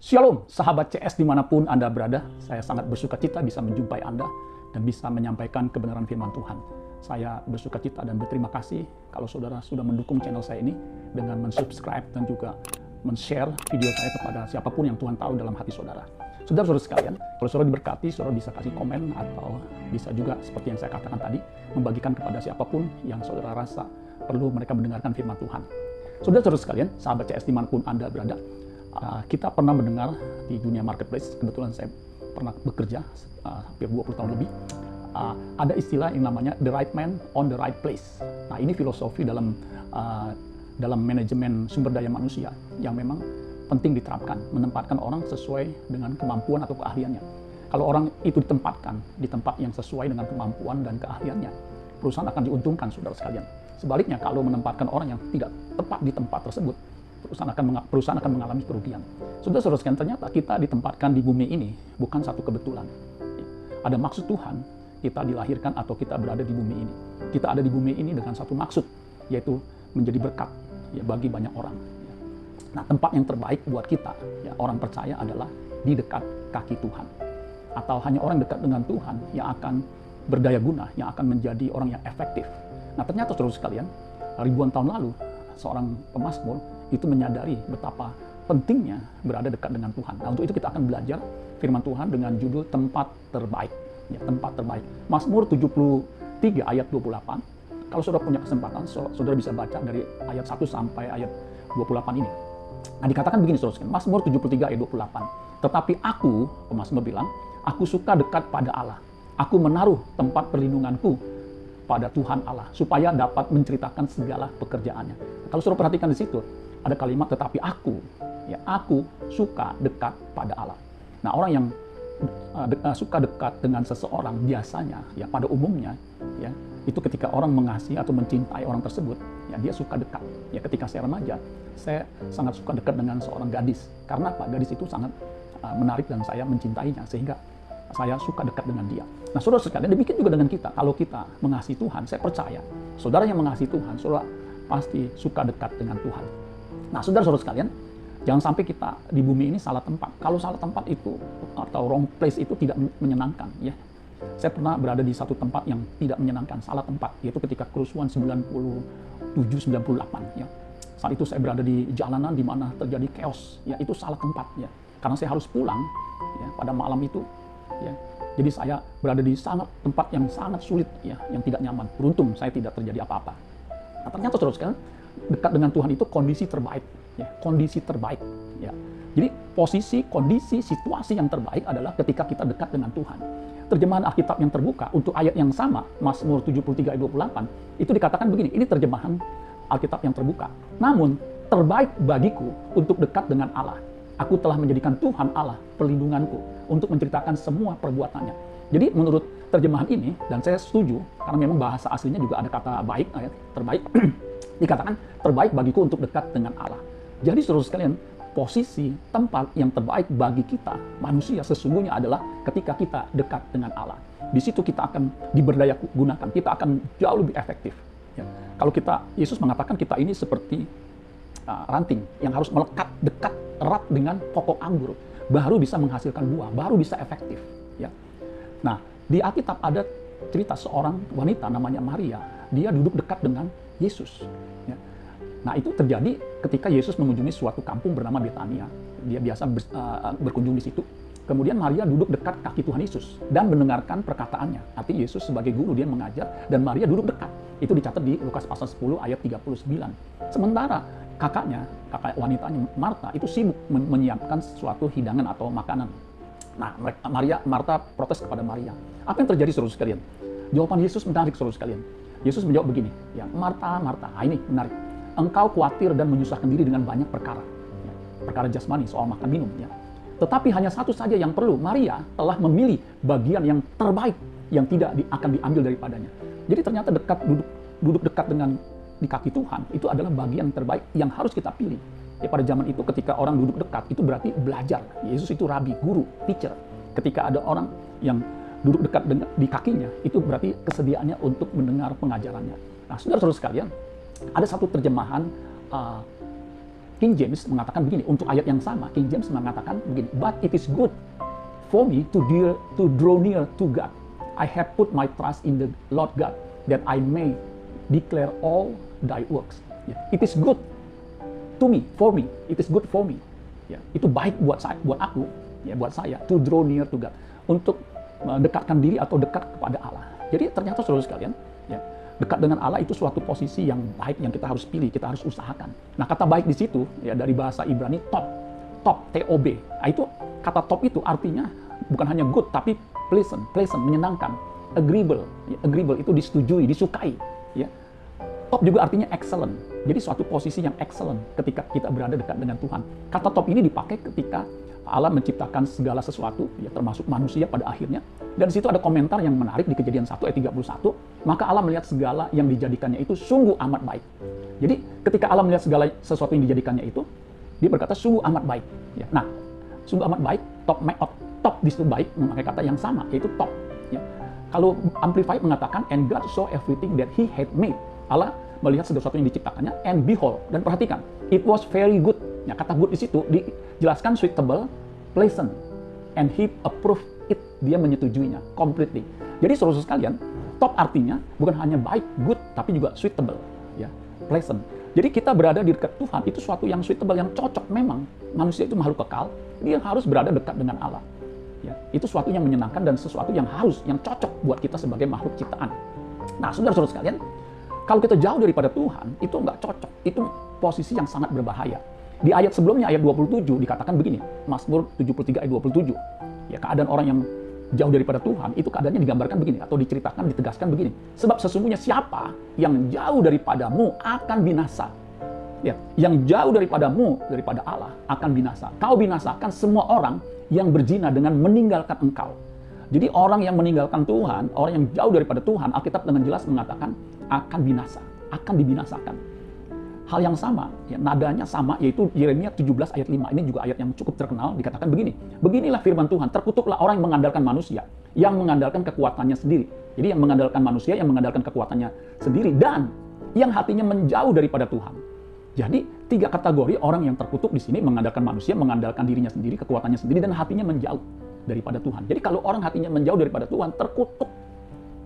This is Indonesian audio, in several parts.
Shalom, sahabat CS dimanapun Anda berada. Saya sangat bersuka cita bisa menjumpai Anda dan bisa menyampaikan kebenaran firman Tuhan. Saya bersuka cita dan berterima kasih kalau saudara sudah mendukung channel saya ini dengan mensubscribe dan juga men-share video saya kepada siapapun yang Tuhan tahu dalam hati saudara. Saudara-saudara sekalian, kalau saudara diberkati, saudara bisa kasih komen atau bisa juga seperti yang saya katakan tadi, membagikan kepada siapapun yang saudara rasa perlu mereka mendengarkan firman Tuhan. Saudara-saudara sekalian, sahabat CS dimanapun Anda berada, kita pernah mendengar di dunia marketplace, kebetulan saya pernah bekerja hampir 20 tahun lebih, ada istilah yang namanya the right man on the right place. Nah, ini filosofi dalam manajemen sumber daya manusia yang memang penting diterapkan, menempatkan orang sesuai dengan kemampuan atau keahliannya. Kalau orang itu ditempatkan di tempat yang sesuai dengan kemampuan dan keahliannya, perusahaan akan diuntungkan, saudara sekalian. Sebaliknya, kalau menempatkan orang yang tidak tepat di tempat tersebut, perusahaan akan mengalami kerugian. Saudara-saudara sekalian, ternyata kita ditempatkan di bumi ini bukan satu kebetulan. Ada maksud Tuhan kita dilahirkan atau kita berada di bumi ini. Kita ada di bumi ini dengan satu maksud, yaitu menjadi berkat bagi banyak orang. Nah, tempat yang terbaik buat kita, orang percaya, adalah di dekat kaki Tuhan. Atau hanya orang dekat dengan Tuhan yang akan berdaya guna, yang akan menjadi orang yang efektif. Nah, ternyata saudara sekalian, ribuan tahun lalu, seorang pemazmur itu menyadari betapa pentingnya berada dekat dengan Tuhan. Nah, untuk itu kita akan belajar firman Tuhan dengan judul tempat terbaik. Tempat terbaik. Mazmur 73 ayat 28. Kalau saudara punya kesempatan, saudara bisa baca dari ayat 1 sampai ayat 28 ini. Nah, dikatakan begini, saudara, Mazmur 73 ayat 28. Tetapi aku, pemazmur bilang, aku suka dekat pada Allah. Aku menaruh tempat perlindunganku pada Tuhan Allah, supaya dapat menceritakan segala pekerjaannya. Kalau saudara perhatikan di situ, ada kalimat tetapi aku suka dekat pada Allah. Nah, orang yang suka dekat dengan seseorang biasanya, pada umumnya, itu ketika orang mengasihi atau mencintai orang tersebut, dia suka dekat. Ketika saya remaja, saya sangat suka dekat dengan seorang gadis. Karena apa? Gadis itu sangat menarik dan saya mencintainya, sehingga saya suka dekat dengan dia. Nah, saudara sekalian, demikian juga dengan kita. Kalau kita mengasihi Tuhan, saya percaya, saudara yang mengasihi Tuhan, saudara pasti suka dekat dengan Tuhan. Nah, saudara-saudara sekalian, jangan sampai kita di bumi ini salah tempat. Kalau salah tempat itu atau wrong place itu tidak menyenangkan, Saya pernah berada di satu tempat yang tidak menyenangkan, salah tempat, yaitu ketika kerusuhan 97-98, Saat itu saya berada di jalanan di mana terjadi chaos, itu salah tempat, Karena saya harus pulang, pada malam itu, Jadi saya berada di tempat yang sangat sulit, yang tidak nyaman. Beruntung saya tidak terjadi apa-apa. Nah, ternyata saudara sekalian, dekat dengan Tuhan itu kondisi terbaik, kondisi terbaik, Jadi posisi, kondisi, situasi yang terbaik adalah ketika kita dekat dengan Tuhan. Terjemahan Alkitab yang terbuka untuk ayat yang sama, Mazmur 73 ayat 28, itu dikatakan begini, ini terjemahan Alkitab yang terbuka. Namun, terbaik bagiku untuk dekat dengan Allah. Aku telah menjadikan Tuhan Allah perlindunganku untuk menceritakan semua perbuatannya. Jadi menurut terjemahan ini, dan saya setuju, karena memang bahasa aslinya juga ada kata baik, terbaik, dikatakan terbaik bagiku untuk dekat dengan Allah. Jadi saudara sekalian, posisi tempat yang terbaik bagi kita, manusia, sesungguhnya adalah ketika kita dekat dengan Allah. Di situ kita akan diberdaya gunakan, kita akan jauh lebih efektif. Kalau Yesus mengatakan kita ini seperti ranting yang harus melekat dekat erat dengan pokok anggur, baru bisa menghasilkan buah, baru bisa efektif. Nah, di Alkitab ada cerita seorang wanita namanya Maria, dia duduk dekat dengan Yesus. Nah, itu terjadi ketika Yesus mengunjungi suatu kampung bernama Betania. Dia biasa berkunjung di situ. Kemudian Maria duduk dekat kaki Tuhan Yesus dan mendengarkan perkataannya. Artinya Yesus sebagai guru, dia mengajar, dan Maria duduk dekat. Itu dicatat di Lukas pasal 10 ayat 39. Sementara kakak wanitanya Marta itu sibuk menyiapkan suatu hidangan atau makanan. Nah, Marta protes kepada Maria. Apa yang terjadi, saudara sekalian? Jawaban Yesus menarik, saudara sekalian. Yesus menjawab begini, Marta, Marta, ini menarik. Engkau khawatir dan menyusahkan diri dengan banyak perkara. Perkara jasmani, soal makan minum. Tetapi hanya satu saja yang perlu. Maria telah memilih bagian yang terbaik yang tidak akan diambil daripadanya. Jadi ternyata duduk dekat dengan di kaki Tuhan, itu adalah bagian terbaik yang harus kita pilih. Pada zaman itu ketika orang duduk dekat, itu berarti belajar. Yesus itu rabi, guru, teacher. Ketika ada orang yang duduk dekat di kakinya, itu berarti kesediaannya untuk mendengar pengajarannya. Nah, saudara-saudara sekalian, ada satu terjemahan King James mengatakan begini, untuk ayat yang sama, King James mengatakan begini, but it is good for me to draw near to God. I have put my trust in the Lord God, that I may declare all thy works. Ya, it is good to me, for me, it is good for me. Ya, itu baik buat saya, buat aku, ya, buat saya, to draw near to God, untuk mendekatkan diri atau dekat kepada Allah. Jadi ternyata saudara sekalian, ya, dekat dengan Allah itu suatu posisi yang baik yang kita harus pilih, kita harus usahakan. Nah, kata baik di situ ya dari bahasa Ibrani top, T-O-B. Nah, itu kata top itu artinya bukan hanya good tapi pleasant, menyenangkan, agreeable. Ya, agreeable itu disetujui, disukai. Ya. Top juga artinya excellent. Jadi suatu posisi yang excellent ketika kita berada dekat dengan Tuhan. Kata top ini dipakai ketika Allah menciptakan segala sesuatu, ya, termasuk manusia pada akhirnya. Dan di situ ada komentar yang menarik di Kejadian 1 ayat 31. Maka Allah melihat segala yang dijadikannya itu sungguh amat baik. Jadi ketika Allah melihat segala sesuatu yang dijadikannya itu, dia berkata sungguh amat baik. Ya. Nah, sungguh amat baik, top di situ baik memakai kata yang sama, yaitu top. Ya. Kalau Amplified mengatakan, and God saw everything that He had made. Allah melihat segala sesuatu yang diciptakannya, and behold, dan perhatikan, it was very good. Ya, kata good di situ dijelaskan suitable, pleasant, and He approved it. Dia menyetujuinya completely. Jadi saudara sekalian, top artinya bukan hanya baik, good, tapi juga suitable, ya, pleasant. Jadi kita berada di dekat Tuhan itu suatu yang suitable, yang cocok. Memang manusia itu makhluk kekal, dia harus berada dekat dengan Allah. Ya, itu suatu yang menyenangkan dan sesuatu yang harus, yang cocok buat kita sebagai makhluk ciptaan. Nah, saudara-saudara sekalian, kalau kita jauh daripada Tuhan, itu nggak cocok. Itu posisi yang sangat berbahaya. Di ayat sebelumnya, ayat 27, dikatakan begini, Mazmur 73 ayat 27. Ya, keadaan orang yang jauh daripada Tuhan, itu keadaannya digambarkan begini, atau diceritakan, ditegaskan begini. Sebab sesungguhnya siapa yang jauh daripadamu akan binasa. Ya, yang jauh daripadamu, daripada Allah, akan binasa. Kau binasakan semua orang yang berzina dengan meninggalkan engkau. Jadi orang yang meninggalkan Tuhan, orang yang jauh daripada Tuhan, Alkitab dengan jelas mengatakan akan binasa, akan dibinasakan. Hal yang sama, ya, nadanya sama, yaitu Yeremia 17 ayat 5. Ini juga ayat yang cukup terkenal, dikatakan begini. Beginilah firman Tuhan, terkutuklah orang yang mengandalkan manusia, yang mengandalkan kekuatannya sendiri. Jadi yang mengandalkan manusia, yang mengandalkan kekuatannya sendiri, dan yang hatinya menjauh daripada Tuhan. Jadi 3 kategori orang yang terkutuk di sini, mengandalkan manusia, mengandalkan dirinya sendiri, kekuatannya sendiri, dan hatinya menjauh daripada Tuhan. Jadi kalau orang hatinya menjauh daripada Tuhan, terkutuk.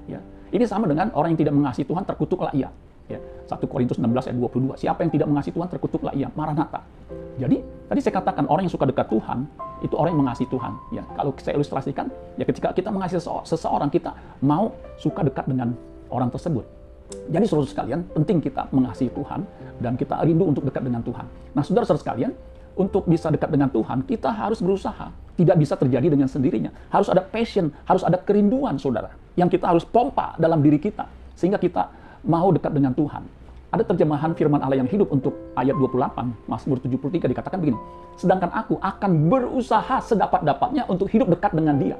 Ya. Ini sama dengan orang yang tidak mengasihi Tuhan, terkutuklah ia. Ya, 1 Korintus 16 ayat 22. Siapa yang tidak mengasihi Tuhan, terkutuklah ia. Maranatha. Jadi, tadi saya katakan orang yang suka dekat Tuhan, itu orang yang mengasihi Tuhan. Ya, kalau saya ilustrasikan, ya ketika kita mengasihi seseorang, kita mau suka dekat dengan orang tersebut. Jadi saudara sekalian, penting kita mengasihi Tuhan, dan kita rindu untuk dekat dengan Tuhan. Nah, saudara-saudara sekalian, untuk bisa dekat dengan Tuhan, kita harus berusaha. Tidak bisa terjadi dengan sendirinya. Harus ada passion, harus ada kerinduan, saudara. Yang kita harus pompa dalam diri kita, sehingga kita mau dekat dengan Tuhan. Ada terjemahan firman Allah yang hidup untuk ayat 28, Mazmur 73 dikatakan begini, sedangkan aku akan berusaha sedapat-dapatnya untuk hidup dekat dengan dia.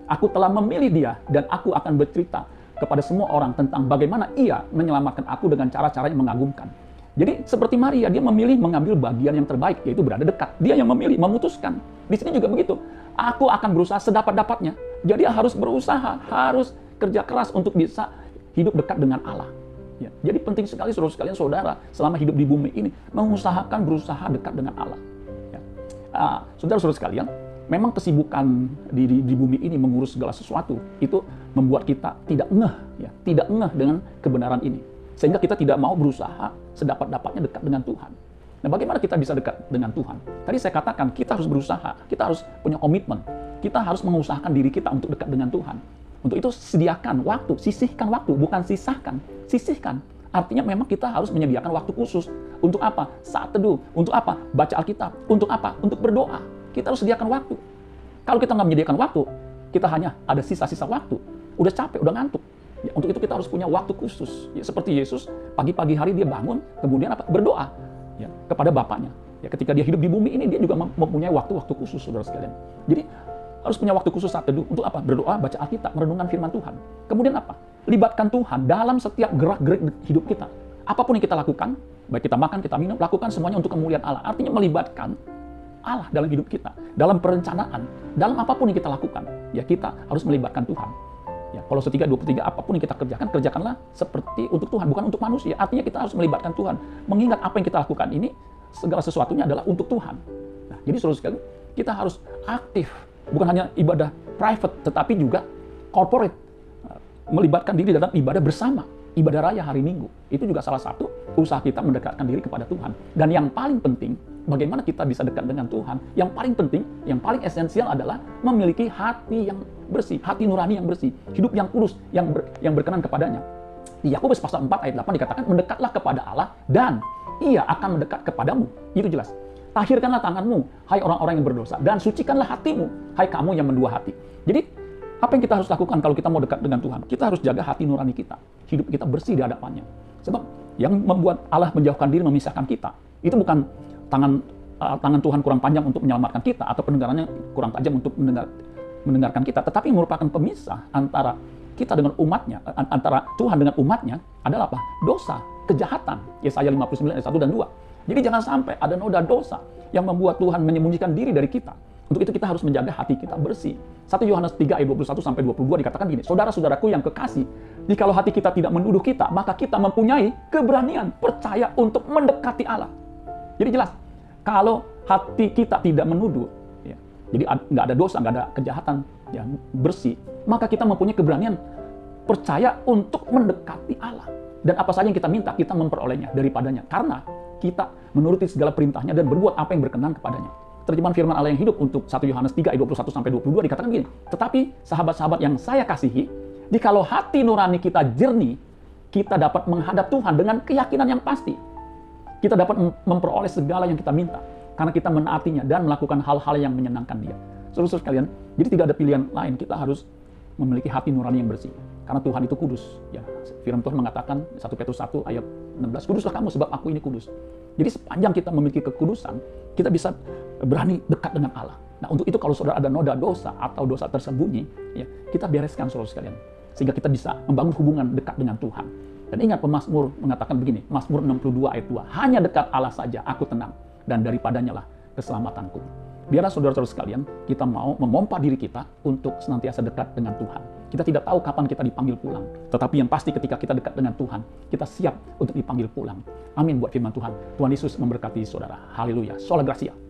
Aku telah memilih dia, dan aku akan bercerita kepada semua orang tentang bagaimana ia menyelamatkan aku dengan cara-cara yang mengagumkan. Jadi seperti Maria, dia memilih mengambil bagian yang terbaik, yaitu berada dekat. Dia yang memilih, memutuskan. Di sini juga begitu. Aku akan berusaha sedapat-dapatnya. Jadi harus berusaha, harus kerja keras untuk bisa hidup dekat dengan Allah. Ya, jadi penting sekali saudara selama hidup di bumi ini mengusahakan berusaha dekat dengan Allah. Ya. Saudara-saudara sekalian, memang kesibukan di bumi ini mengurus segala sesuatu itu membuat kita tidak ngeh, ya, tidak ngeh dengan kebenaran ini, sehingga kita tidak mau berusaha sedapat-dapatnya dekat dengan Tuhan. Nah, bagaimana kita bisa dekat dengan Tuhan? Tadi saya katakan kita harus berusaha, kita harus punya komitmen, kita harus mengusahakan diri kita untuk dekat dengan Tuhan. Untuk itu sediakan waktu, sisihkan waktu, bukan sisahkan, sisihkan. Artinya memang kita harus menyediakan waktu khusus. Untuk apa? Saat teduh. Untuk apa? Baca Alkitab. Untuk apa? Untuk berdoa. Kita harus sediakan waktu. Kalau kita nggak menyediakan waktu, kita hanya ada sisa-sisa waktu. Udah capek, udah ngantuk. Ya, untuk itu kita harus punya waktu khusus. Ya, seperti Yesus, pagi-pagi hari dia bangun, kemudian apa? Berdoa, ya, kepada Bapaknya. Ya, ketika dia hidup di bumi ini, dia juga mempunyai waktu-waktu khusus, saudara sekalian. Jadi, harus punya waktu khusus saat teduh. Untuk apa? Berdoa, baca Alkitab, merenungkan firman Tuhan. Kemudian apa? Libatkan Tuhan dalam setiap gerak-gerik hidup kita. Apapun yang kita lakukan, baik kita makan, kita minum, lakukan semuanya untuk kemuliaan Allah. Artinya melibatkan Allah dalam hidup kita, dalam perencanaan, dalam apapun yang kita lakukan. Ya, kita harus melibatkan Tuhan. Ya, Kolose 3:23, apapun yang kita kerjakan, kerjakanlah seperti untuk Tuhan, bukan untuk manusia. Artinya kita harus melibatkan Tuhan. Mengingat apa yang kita lakukan ini segala sesuatunya adalah untuk Tuhan. Nah, jadi saudara sekalian, kita harus aktif, bukan hanya ibadah private, tetapi juga corporate, melibatkan diri dalam ibadah bersama, ibadah raya hari Minggu. Itu juga salah satu usaha kita mendekatkan diri kepada Tuhan. Dan yang paling penting, bagaimana kita bisa dekat dengan Tuhan, yang paling penting, yang paling esensial adalah memiliki hati yang bersih, hati nurani yang bersih, hidup yang kudus, yang berkenan kepadanya. Di Yakobus pasal 4 ayat 8 dikatakan, mendekatlah kepada Allah dan Ia akan mendekat kepadamu. Itu jelas. Tahirkanlah tanganmu, hai orang-orang yang berdosa, dan sucikanlah hatimu, hai kamu yang mendua hati. Jadi, apa yang kita harus lakukan kalau kita mau dekat dengan Tuhan? Kita harus jaga hati nurani kita, hidup kita bersih di hadapannya. Sebab yang membuat Allah menjauhkan diri, memisahkan kita, itu bukan tangan Tuhan kurang panjang untuk menyelamatkan kita, atau pendengarannya kurang tajam untuk mendengarkan kita, tetapi merupakan pemisah antara kita dengan umatnya, antara Tuhan dengan umatnya adalah apa? Dosa, kejahatan. Yesaya 59 ayat 1 dan 2. Jadi jangan sampai ada noda dosa yang membuat Tuhan menyembunyikan diri dari kita. Untuk itu kita harus menjaga hati kita bersih. 1 Yohanes 3 ayat 21 sampai 22 dikatakan gini, saudara-saudaraku yang kekasih, jikalau hati kita tidak menuduh kita, maka kita mempunyai keberanian percaya untuk mendekati Allah. Jadi jelas, kalau hati kita tidak menuduh, ya, jadi nggak ada dosa, nggak ada kejahatan, ya, bersih, maka kita mempunyai keberanian percaya untuk mendekati Allah. Dan apa saja yang kita minta, kita memperolehnya daripadanya. Karena kita menuruti segala perintahnya dan berbuat apa yang berkenan kepadanya. Terjemahan firman Allah yang hidup untuk 1 Yohanes 3 ayat 21 sampai 22 dikatakan gini, tetapi sahabat-sahabat yang saya kasihi, jikalau hati nurani kita jernih, kita dapat menghadap Tuhan dengan keyakinan yang pasti. Kita dapat memperoleh segala yang kita minta karena kita menaatinya dan melakukan hal-hal yang menyenangkan Dia. Saudara-saudara sekalian, jadi tidak ada pilihan lain, kita harus memiliki hati nurani yang bersih. Karena Tuhan itu kudus. Ya, firman Tuhan mengatakan 1 Petrus 1 ayat 16, kuduslah kamu sebab aku ini kudus. Jadi sepanjang kita memiliki kekudusan, kita bisa berani dekat dengan Allah. Nah, untuk itu kalau saudara ada noda dosa atau dosa tersembunyi, ya, kita bereskan saudara sekalian. Sehingga kita bisa membangun hubungan dekat dengan Tuhan. Dan ingat pemazmur mengatakan begini, Mazmur 62 ayat 2, hanya dekat Allah saja aku tenang, dan daripadanya lah keselamatanku. Biarlah saudara-saudara sekalian, kita mau memompa diri kita untuk senantiasa dekat dengan Tuhan. Kita tidak tahu kapan kita dipanggil pulang. Tetapi yang pasti ketika kita dekat dengan Tuhan, kita siap untuk dipanggil pulang. Amin buat firman Tuhan. Tuhan Yesus memberkati saudara. Haleluya. Sola Gracia.